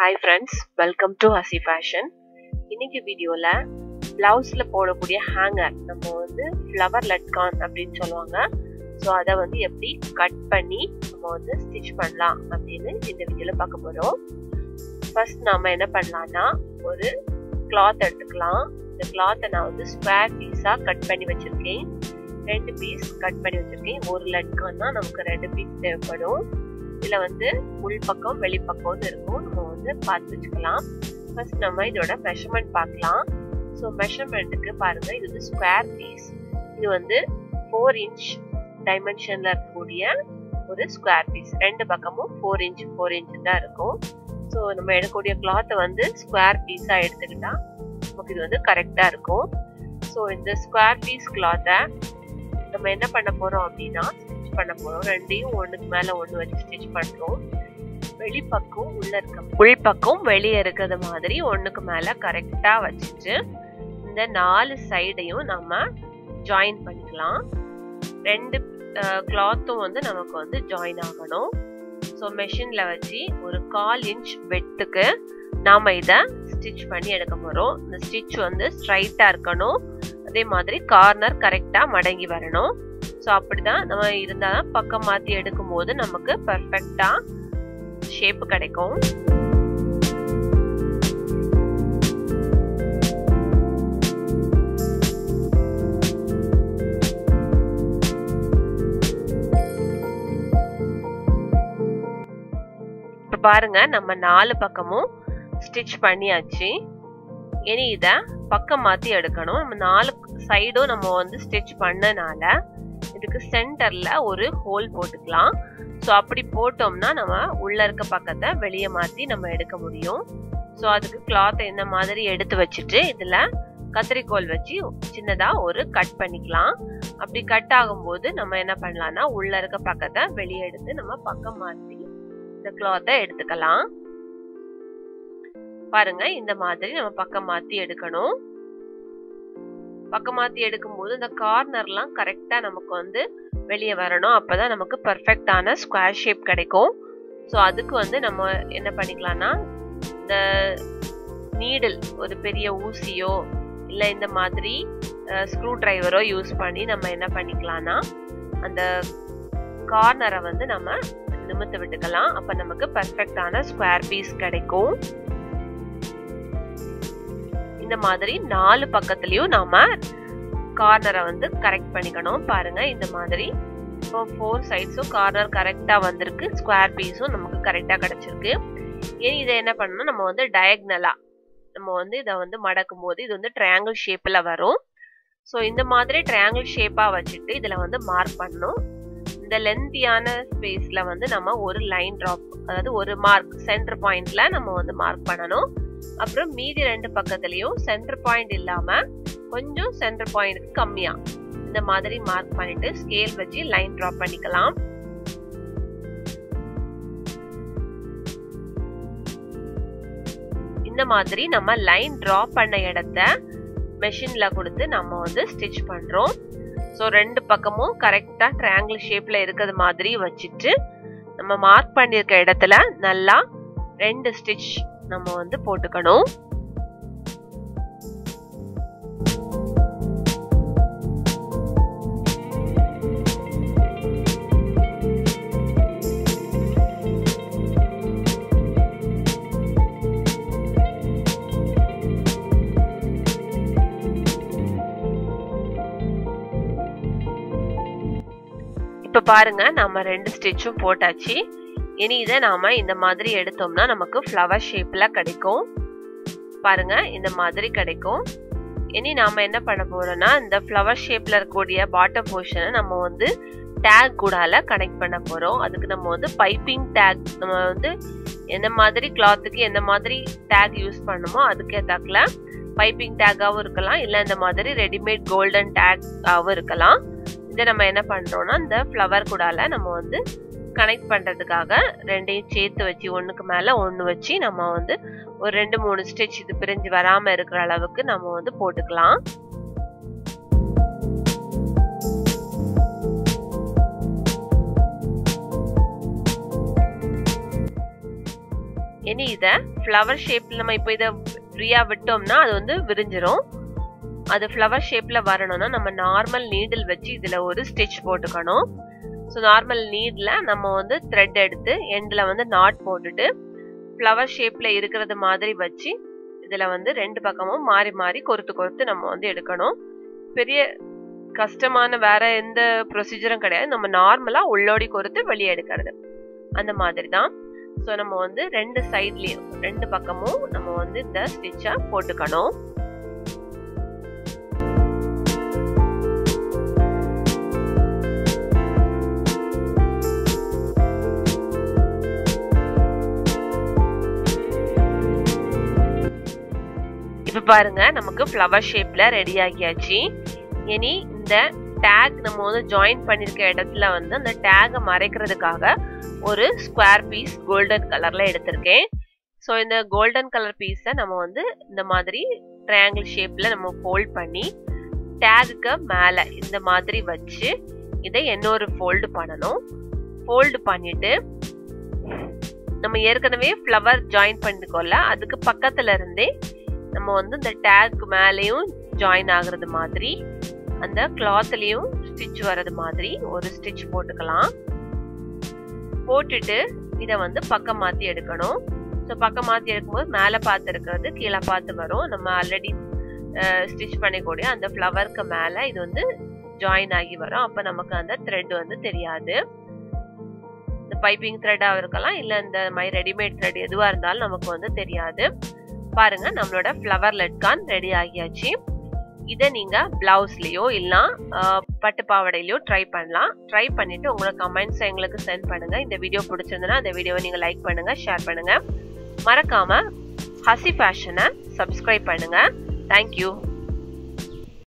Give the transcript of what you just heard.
Hi friends, welcome to Hasi Fashion. இன்னைக்கு வீடியோல பிளவுஸ்ல போடக்கூடிய ஹேங்கர் நம்ம வந்து ஃப்ளவர் லட்கான் அப்படின்னு சொல்லுவாங்க. ஸோ அதை வந்து எப்படி கட் பண்ணி நம்ம வந்து ஸ்டிச் பண்ணலாம் அப்படின்னு இந்த வீடியோல பார்க்க போறோம். ஃபர்ஸ்ட் நம்ம என்ன பண்ணலாம்னா ஒரு கிளாத் எடுத்துக்கலாம். இந்த கிளாத்தை நான் வந்து ஸ்கொயர் பீஸா கட் பண்ணி வச்சிருக்கேன். 2 பீஸ் கட் பண்ணி வச்சிருக்கேன். ஒரு லட்கான்னா நமக்கு 2 பீஸ் தேவைப்படும். இதுல வந்து உள் பக்கம் வெளிப்பக்கம்னு இருக்கும். நம்ம வந்து பார்த்து வச்சுக்கலாம். ஃபர்ஸ்ட் நம்ம இதோட மெஷர்மெண்ட் பார்க்கலாம். ஸோ மெஷர்மெண்ட்டுக்கு பாருங்க, இது வந்து ஸ்கொயர் பீஸ். இது வந்து 4 இன்ச் டைமென்ஷன்ல இருக்கக்கூடிய ஒரு ஸ்கொயர் பீஸ். 2 பக்கமும் 4 இன்ச் தான் இருக்கும். ஸோ நம்ம எடுக்கக்கூடிய கிளாத்தை வந்து ஸ்கொயர் பீஸா எடுத்துக்கிட்டா நமக்கு இது வந்து கரெக்டா இருக்கும். ஸோ இந்த ஸ்கொயர் பீஸ் கிளாத்தை நம்ம என்ன பண்ண போறோம் அப்படின்னா ஸ்டிச் பண்ண போறோம். ரெண்டையும் ஒண்ணுக்கு மேல ஒண்ணு வச்சு ஸ்டிச் பண்றோம். வெளிப்பக்கம் உள்பக்கம் வெளியே இருக்கிறது மாதிரி ஒண்ணுக்கு மேல கரெக்டா வச்சுட்டு இந்த 4 சைடையும் நம்ம ஜாயின் பண்ணிக்கலாம். 2 கிளாத்தும் வந்து நமக்கு வந்து ஜாயின் ஆகணும். ஸோ மெஷின்ல வச்சு ஒரு 1/4 இன்ச் வெட்டுக்கு நாம இதை ஸ்டிச் பண்ணி எடுக்க போறோம். இந்த ஸ்டிச் வந்து ஸ்ட்ரைட்டா இருக்கணும். அதே மாதிரி கார்னர் கரெக்டா மடங்கி வரணும். ஸோ அப்படிதான் நம்ம இருந்தால் பக்கம் மாற்றி எடுக்கும் போது நமக்கு பர்ஃபெக்டா ஷேப் கிடைக்கும். இப்போ பாருங்க, நம்ம 4 பக்கமும் ஸ்டிச் பண்ணியாச்சு. இனி இதை பக்கம் மாற்றி எடுக்கணும். நம்ம 4 சைடும் நம்ம வந்து ஸ்டிச் பண்ணனால இதுக்கு சென்டர்ல ஒரு ஹோல் போட்டுக்கலாம். ஸோ அப்படி போட்டோம்னா நம்ம உள்ள இருக்க பக்கத்தை வெளியே மாற்றி நம்ம எடுக்க முடியும். ஸோ அதுக்கு கிளாத்தை இந்த மாதிரி எடுத்து வச்சுட்டு இதுல கத்திரிக்கோல் வச்சு சின்னதா ஒரு கட் பண்ணிக்கலாம். அப்படி கட் ஆகும்போது நம்ம என்ன பண்ணலாம்னா உள்ள இருக்க பக்கத்தை வெளியே எடுத்து நம்ம பக்கம் மாற்றி இந்த கிளாத்தை எடுத்துக்கலாம். பாருங்க, இந்த மாதிரி நம்ம பக்கம் மாற்றி எடுக்கணும். பக்கம் மாற்றி எடுக்கும் போது இந்த கார்னர்லாம் கரெக்டா நமக்கு வந்து வெளியே வரணும். அப்பதான் நமக்கு பர்ஃபெக்டான ஸ்கொயர் ஷேப் கிடைக்கும். ஸோ அதுக்கு வந்து நம்ம என்ன பண்ணிக்கலாம்னா இந்த நீடில் ஒரு பெரிய ஊசியோ இல்லை இந்த மாதிரி ஸ்க்ரூ டிரைவரோ யூஸ் பண்ணி நம்ம என்ன பண்ணிக்கலாம்னா அந்த கார்னரை வந்து நம்ம நிமித்து விட்டுக்கலாம். அப்ப நமக்கு பர்ஃபெக்டான ஸ்கொயர் பீஸ் கிடைக்கும். இந்த மாதிரி 4 பக்கத்துலயும் நாம கார்னரை வந்து கரெக்ட் பண்ணிக்கணும். பாருங்க, இந்த மாதிரி இப்போ 4 சைட்ஸும் கார்னர் கரெக்டா வந்திருக்கு. ஸ்கொயர் பீஸும் நமக்கு கரெக்டா கிடைச்சிருக்கு. இனி இதை என்ன பண்ணணும், நம்ம வந்து டயக்னலா நம்ம வந்து இதை வந்து மடக்கும் போது இது வந்து ட்ரையாங்கிள் ஷேப்ல வரும். ஸோ இந்த மாதிரி ட்ரையாங்கிள் ஷேப்பா வச்சுட்டு இதுல வந்து மார்க் பண்ணணும். இந்த லென்த்தியான ஸ்பேஸ்ல வந்து நம்ம ஒரு லைன் டிராப், அதாவது ஒரு மார்க் சென்டர் பாயிண்ட்ல நம்ம வந்து மார்க் பண்ணணும். அப்புறம் மீதி 2 பக்கத்துலயும் சென்டர் பாயிண்ட் இல்லாம கொஞ்சம் சென்டர் பாயிண்ட் கம்மியா இந்த மாதிரி மார்க் பண்ணிட்டு ஸ்கேல் வச்சு லைன் டிராப் பண்ணிக்கலாம். இந்த மாதிரி நம்ம லைன் டிராப் பண்ண இடத்த மெஷின்ல கொடுத்து நம்ம வந்து ஸ்டிச் பண்றோம். ஸோ 2 பக்கமும் கரெக்டா ட்ரையாங்கிள் ஷேப்ல இருக்கிறது மாதிரி வச்சுட்டு நம்ம மார்க் பண்ணிருக்க இடத்துல நல்லா 2 ஸ்டிச் நம்ம வந்து போட்டுக்கணும். இப்ப பாருங்க, நம்ம 2 ஸ்டிச்சும் போட்டாச்சு. இனி இதை நாம இந்த மாதிரி எடுத்தோம்னா நமக்கு ஃப்ளவர் ஷேப்ல கிடைக்கும். பாருங்க, இந்த மாதிரி கிடைக்கும். இனி நாம என்ன பண்ண போறோம்னா இந்த ஃப்ளவர் ஷேப்ல இருக்கக்கூடிய பாட்டம் போர்ஷனை நம்ம வந்து டேக் கூடால கனெக்ட் பண்ண போறோம். அதுக்கு நம்ம வந்து பைப்பிங் டேக், நம்ம வந்து எந்த மாதிரி கிளாத்துக்கு எந்த மாதிரி டேக் யூஸ் பண்ணுமோ அதுக்கு ஏத்தாக்குல பைப்பிங் டேக்காவும் இருக்கலாம், இல்ல இந்த மாதிரி ரெடிமேட் கோல்டன் டேக்காவும் இருக்கலாம். இதை நம்ம என்ன பண்றோம்னா இந்த ஃப்ளவர் கூடால நம்ம வந்து கனெக்ட் பண்றதுக்காக 2ஐயும் சேர்த்து வச்சு ஒண்ணுக்கு மேல ஒண்ணு வச்சு நம்ம வந்து ஒரு 2-3 ஸ்டிச் இது பிரிஞ்சு வராம இருக்கிற அளவுக்கு நம்ம வந்து போட்டுக்கலாம். இனி இதை ஃப்ளவர் ஷேப்ல நம்ம இப்போ இதை ஃப்ரீயா விட்டோம்னா அது வந்து விரிஞ்சிரும். அது ஃப்ளவர் ஷேப்ல வரணும்னா நம்ம நார்மல் நீடில் வச்சு இதுல ஒரு ஸ்டிச் போட்டுக்கணும். ஸோ நார்மல் நீட்ல நம்ம வந்து த்ரெட் எடுத்து எண்ட்ல வந்து நாட் போட்டுட்டு ஃப்ளவர் ஷேப்ல இருக்கிறது மாதிரி வச்சு இதுல வந்து ரெண்டு பக்கமும் மாறி மாறி கொறுத்து நம்ம வந்து எடுக்கணும். பெரிய கஷ்டமான வேற எந்த ப்ரொசீஜரும் கிடையாது. நம்ம நார்மலா உள்ளோடி கொறுத்து வெளியே எடுக்கிறது அந்த மாதிரி தான். ஸோ நம்ம வந்து ரெண்டு சைட்லயும் ரெண்டு பக்கமும் நம்ம வந்து இந்த ஸ்டிச்சை போட்டுக்கணும். இப்ப பாருங்க நமக்கு ஃப்ளவர் ஷேப்ல ரெடி ஆகியாச்சு. இனி இந்த டேக் நம்ம வந்து ஜாயின் பண்ணிருக்க இடத்துல வந்து அந்த டேகை மறைக்கிறதுக்காக ஒரு ஸ்கொயர் பீஸ் கோல்டன் கலர்ல எடுத்திருக்கேன். ஸோ இந்த கோல்டன் கலர் பீஸை நம்ம வந்து இந்த மாதிரி ட்ரையாங்கிள் ஷேப்ல நம்ம ஃபோல்ட் பண்ணி டேகுக்கு மேல இந்த மாதிரி வச்சு இதை இன்னொரு ஃபோல்டு பண்ணணும். ஃபோல்டு பண்ணிட்டு நம்ம ஏற்கனவே ஃப்ளவர் ஜாயின் பண்ணிக்கோல அதுக்கு பக்கத்துல இருந்தே நம்ம வந்து இந்த டேக் மேலேயும் ஜாயின் ஆகுறது மாதிரி அந்த கிளாத்லயும் ஸ்டிச் வர்றது மாதிரி ஒரு ஸ்டிச் போட்டுக்கலாம். போட்டுட்டு இதை வந்து பக்கம் மாத்தி எடுக்கணும். ஸோ பக்கம் மாத்தி எடுக்கும்போது மேலே பார்த்து இருக்கிறது கீழே பார்த்து வரும். நம்ம ஆல்ரெடி ஸ்டிச் பண்ணிக்கூடிய அந்த ஃப்ளவருக்கு மேலே இது வந்து ஜாயின் ஆகி வரும். அப்போ நமக்கு அந்த த்ரெட் வந்து தெரியாது. இந்த பைப்பிங் த்ரெட்டாக இருக்கலாம், இல்லை இந்த மாதிரி ரெடிமேட் த்ரெட் எதுவாக இருந்தாலும் நமக்கு வந்து தெரியாது. பாருங்க நம்மளோட ஃப்ளவர் லட்கான் ரெடி ஆகியாச்சு. இதை நீங்க பிளவுஸ்லயோ இல்ல பட்டு பாவாடையிலயோ ட்ரை பண்ணலாம். ட்ரை பண்ணிட்டு உங்களோட கமெண்ட்ஸ் எங்களுக்கு சென்ட் பண்ணுங்க. இந்த வீடியோ பிடிச்சிருந்தனா இந்த வீடியோவை நீங்க லைக் பண்ணுங்க, ஷேர் பண்ணுங்க. மறக்காம ஹசி ஃபேஷனை சப்ஸ்கிரைப் பண்ணுங்க. தேங்க்யூ.